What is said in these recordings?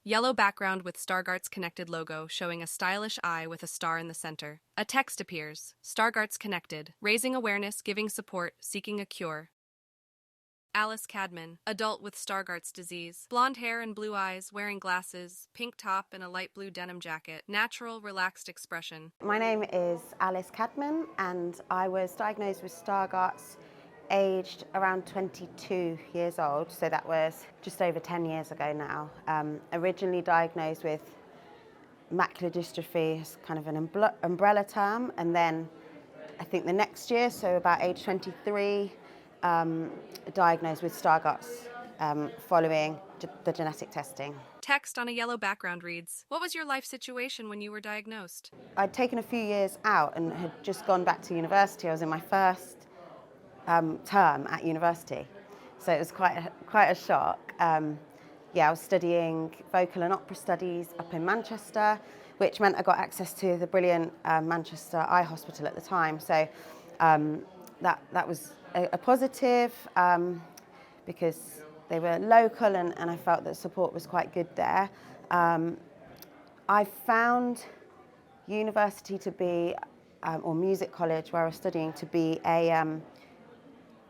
Yellow background with Stargardt's Connected logo showing a stylish eye with a star in the center. A text appears. Stargardt's Connected. Raising awareness, giving support, seeking a cure. Alice Cadman, adult with Stargardt's disease. Blonde hair and blue eyes, wearing glasses, pink top and a light blue denim jacket. Natural, relaxed expression. My name is Alice Cadman and I was diagnosed with Stargardt's aged around 22 years old, so that was just over 10 years ago now. Originally diagnosed with macular dystrophy as kind of an umbrella term, and then I think the next year, so about age 23, diagnosed with Stargardt's following the genetic testing. Text on a yellow background reads, "What was your life situation when you were diagnosed?" I'd taken a few years out and had just gone back to university. I was in my first term at university, so it was quite a shock. I was studying vocal and opera studies up in Manchester, which meant I got access to the brilliant Manchester Eye Hospital at the time. So that was a positive because they were local and I felt that support was quite good there. I found university to be, or music college where I was studying, to be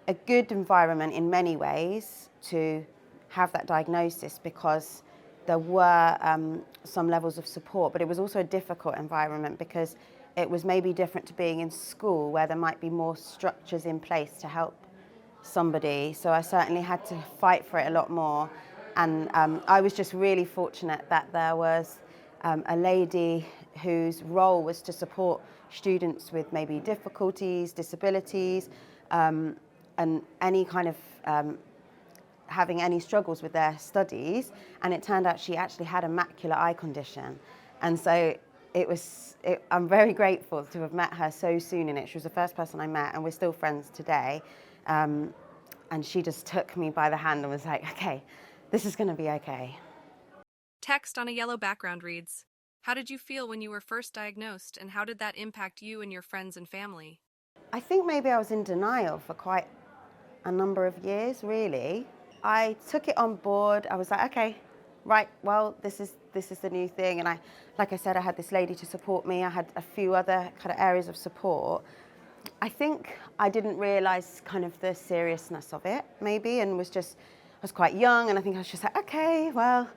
a good environment in many ways to have that diagnosis, because there were some levels of support, but it was also a difficult environment because it was maybe different to being in school where there might be more structures in place to help somebody. So I certainly had to fight for it a lot more. And I was just really fortunate that there was a lady whose role was to support students with maybe difficulties, disabilities, and any kind of having any struggles with their studies. And it turned out she actually had a macular eye condition. And so I'm very grateful to have met her so soon in it. She was the first person I met, and we're still friends today. And she just took me by the hand and was like, okay, this is going to be okay. Text on a yellow background reads, "How did you feel when you were first diagnosed, and how did that impact you and your friends and family?" I think maybe I was in denial for quite a number of years, really. I took it on board. I was like, okay, right, well, this is the new thing. And like I said, I had this lady to support me. I had a few other kind of areas of support. I think I didn't realise kind of the seriousness of it, maybe, and I was quite young, and I think I was just like, okay, well,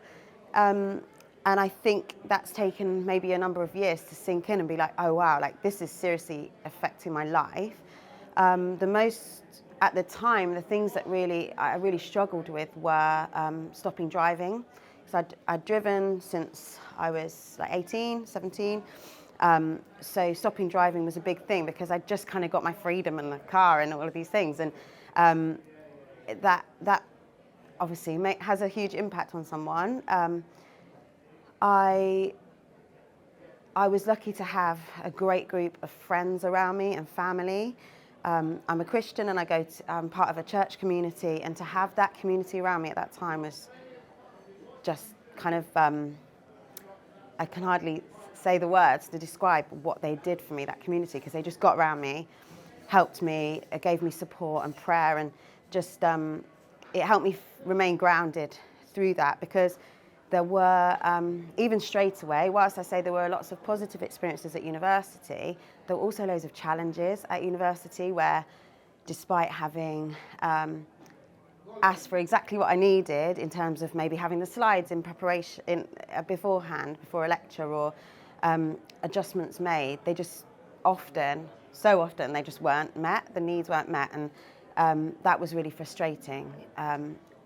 and I think that's taken maybe a number of years to sink in and be like, oh wow, like this is seriously affecting my life. At the time, the things that I really struggled with were stopping driving. So I'd driven since I was like 18, 17. So stopping driving was a big thing because I just kind of got my freedom in the car and all of these things. And that obviously has a huge impact on someone. I was lucky to have a great group of friends around me and family. I'm a Christian and I'm part of a church community, and to have that community around me at that time was just kind of, I can hardly say the words to describe what they did for me, that community, because they just got around me, helped me, gave me support and prayer, and just it helped me remain grounded through that, because there were, even straight away, whilst I say there were lots of positive experiences at university, there were also loads of challenges at university where, despite having asked for exactly what I needed in terms of maybe having the slides in preparation beforehand, before a lecture, or adjustments made, they just so often they just weren't met, the needs weren't met, and that was really frustrating,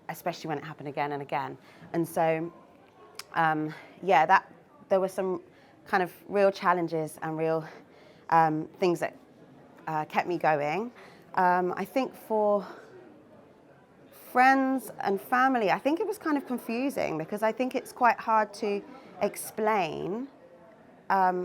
especially when it happened again and again. And so, there were some kind of real challenges and real things that kept me going. I think for friends and family, I think it was kind of confusing, because I think it's quite hard to explain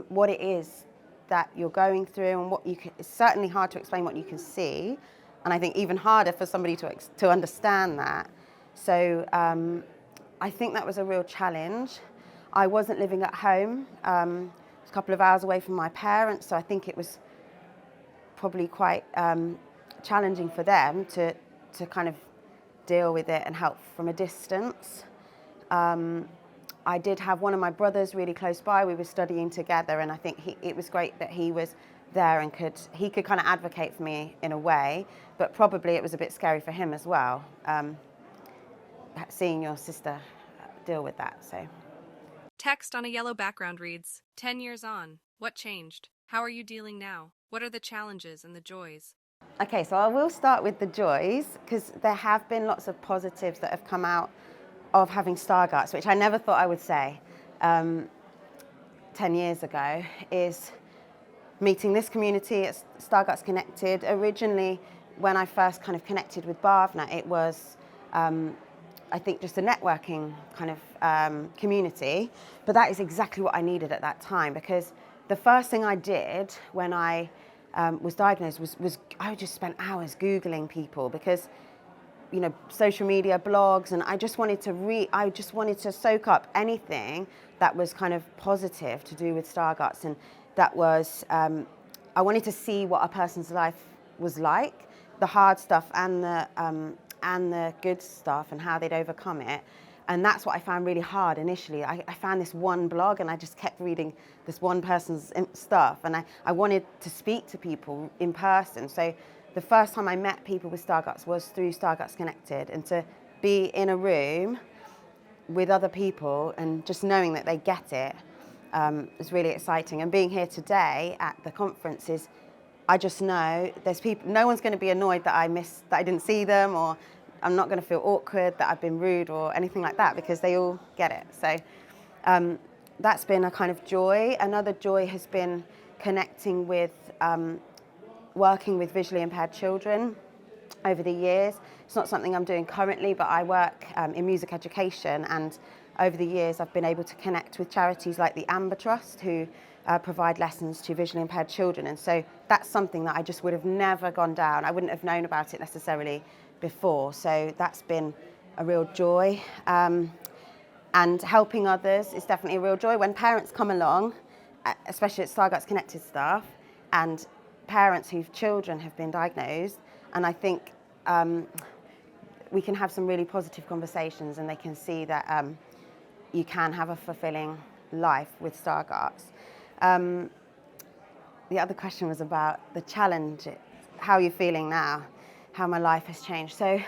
what it is that you're going through, and it's certainly hard to explain what you can see, and I think even harder for somebody to understand that. So I think that was a real challenge. I wasn't living at home. It was a couple of hours away from my parents, so I think it was probably quite challenging for them to kind of deal with it and help from a distance. I did have one of my brothers really close by. We were studying together, and I think it was great that he was there and he could kind of advocate for me in a way, but probably it was a bit scary for him as well, seeing your sister deal with that. So. Text on a yellow background reads, 10 years on, what changed? How are you dealing now? What are the challenges and the joys? Okay, so I will start with the joys, because there have been lots of positives that have come out of having Stargarts, which I never thought I would say 10 years ago, is meeting this community at Stargarts Connected. Originally, when I first kind of connected with Bhavna, it was I think just a networking kind of community, but that is exactly what I needed at that time, because the first thing I did when I was diagnosed was I just spent hours Googling people, because social media, blogs, and I just wanted to soak up anything that was kind of positive to do with Stargarts, and that was I wanted to see what a person's life was like, the hard stuff and the good stuff, and how they'd overcome it. And that's what I found really hard initially. I found this one blog, and I just kept reading this one person's stuff, and I wanted to speak to people in person. So the first time I met people with Stargarts was through Stargarts Connected, and to be in a room with other people and just knowing that they get it is really exciting. And being here today at the conference is, I just know there's people, no one's going to be annoyed that I didn't see them, or I'm not going to feel awkward that I've been rude or anything like that, because they all get it. So that's been a kind of joy. Another joy has been connecting with, working with visually impaired children over the years. It's not something I'm doing currently, but I work in music education, and over the years I've been able to connect with charities like the Amber Trust, who provide lessons to visually impaired children. And so that's something that I just would have never gone down. I wouldn't have known about it necessarily before. So that's been a real joy. And helping others is definitely a real joy. When parents come along, especially at Stargarts Connected staff, and parents whose children have been diagnosed, and I think we can have some really positive conversations, and they can see that you can have a fulfilling life with Stargarts. The other question was about the challenge, how you're feeling now, how my life has changed. So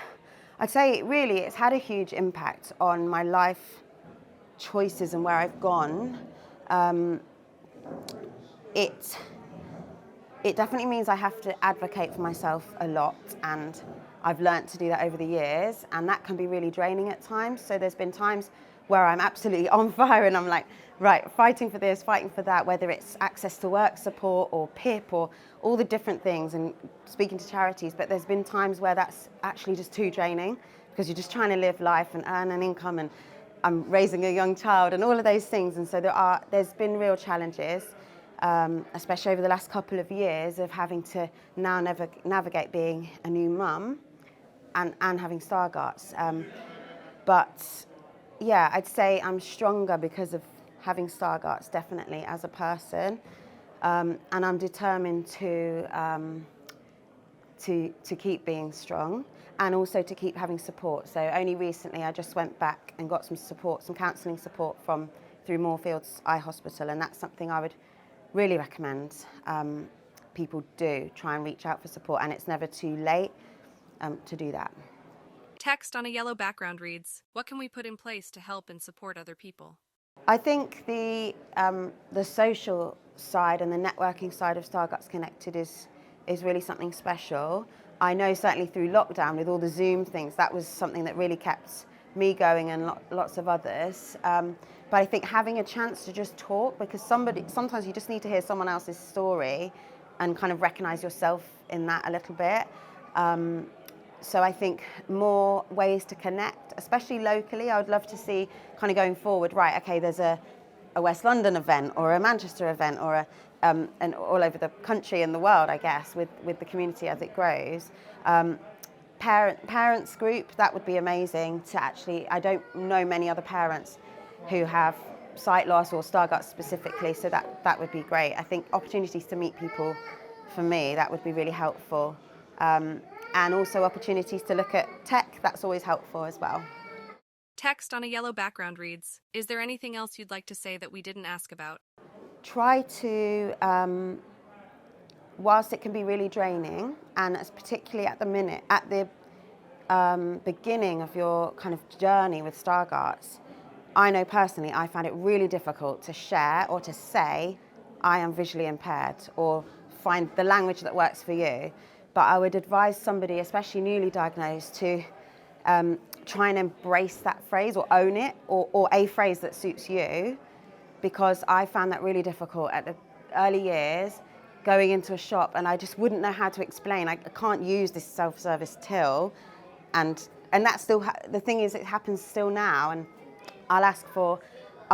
I'd say really it's had a huge impact on my life choices and where I've gone. It definitely means I have to advocate for myself a lot, and I've learnt to do that over the years, and that can be really draining at times. So there's been times where I'm absolutely on fire, and I'm like, right, fighting for this, fighting for that, whether it's access to work support or PIP or all the different things, and speaking to charities. But there's been times where that's actually just too draining, because you're just trying to live life and earn an income, and I'm raising a young child and all of those things. And so there's been real challenges, especially over the last couple of years, of having to now navigate being a new mum and having Stargarts. But yeah, I'd say I'm stronger because of having Stargarts, definitely, as a person. And I'm determined to keep being strong, and also to keep having support. So only recently I just went back and got some support, some counselling support through Moorfields Eye Hospital, and that's something I would really recommend people do. Try and reach out for support, and it's never too late to do that. Text on a yellow background reads, what can we put in place to help and support other people? I think the social side and the networking side of Stargarts Connected is really something special. I know certainly through lockdown, with all the Zoom things, that was something that really kept me going, and lots of others. But I think having a chance to just talk, because sometimes you just need to hear someone else's story and kind of recognise yourself in that a little bit. So I think more ways to connect, especially locally. I would love to see, kind of going forward, right, okay, there's a West London event or a Manchester event, or and all over the country and the world, I guess, with the community as it grows. Parents group, that would be amazing to actually, I don't know many other parents who have sight loss or Stargarts specifically, so that would be great. I think opportunities to meet people, for me, that would be really helpful. And also opportunities to look at tech, that's always helpful as well. Text on a yellow background reads, "Is there anything else you'd like to say that we didn't ask about?" Try to, whilst it can be really draining, and it's particularly at the beginning of your kind of journey with Stargarts, I know personally I found it really difficult to share or to say I am visually impaired or find the language that works for you. But I would advise somebody, especially newly diagnosed, to try and embrace that phrase or own it, or a phrase that suits you, because I found that really difficult at the early years, going into a shop and I just wouldn't know how to explain. I can't use this self-service till, and that's still the thing is, it happens still now. And I'll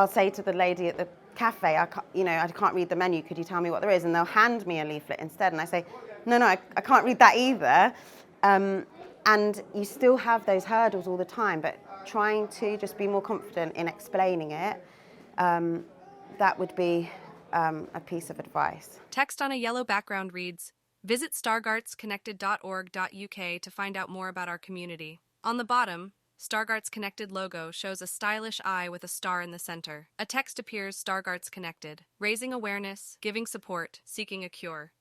say to the lady at the cafe, I can't read the menu, could you tell me what there is? And they'll hand me a leaflet instead, and I say, no, I can't read that either. And you still have those hurdles all the time, but trying to just be more confident in explaining it, that would be a piece of advice. Text on a yellow background reads, "Visit stargartsconnected.org.uk to find out more about our community." On the bottom, Stargarts Connected logo shows a stylish eye with a star in the center. A text appears, "Stargarts Connected, raising awareness, giving support, seeking a cure."